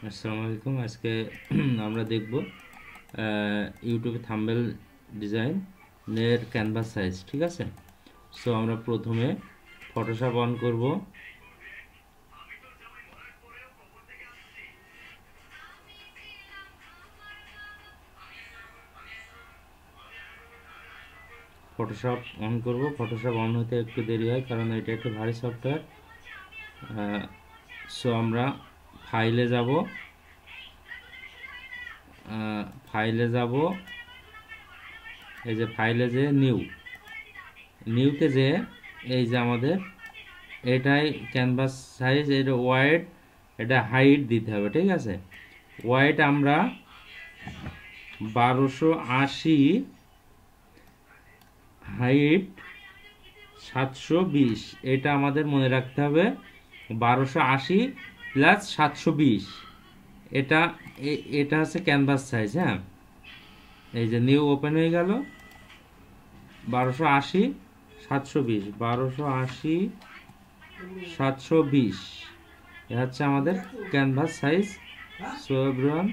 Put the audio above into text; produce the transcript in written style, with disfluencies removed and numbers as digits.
আসসালামু আলাইকুম। আজকে আমরা দেখব ইউটিউবে থাম্বনেল ডিজাইন এর ক্যানভাস সাইজ। ঠিক আছে, সো আমরা প্রথমে ফটোশপ অন করব। ফটোশপ অন হতে একটু দেরি হয় কারণ এটা একটু ভারী সফটওয়্যার। সো আমরা ফাইলে যাব, ফাইলে যাব, এই যে ফাইলে যে নিউতে যে এই যে আমাদের এটাই ক্যানভাস সাইজ, এটা ওয়াইড, এটা হাইট দিতে হবে। ঠিক আছে, ওয়াইড আমরা 1280, হাইট 720, এটা আমাদের মনে রাখতে হবে। 1280 প্লাস 720, এটা এটা হচ্ছে ক্যানভাস সাইজ। হ্যাঁ, এই যে নিউ ওপেন হয়ে গেল। 1280 720, 1280 720, এটা হচ্ছে আমাদের ক্যানভাস সাইজ। So everyone,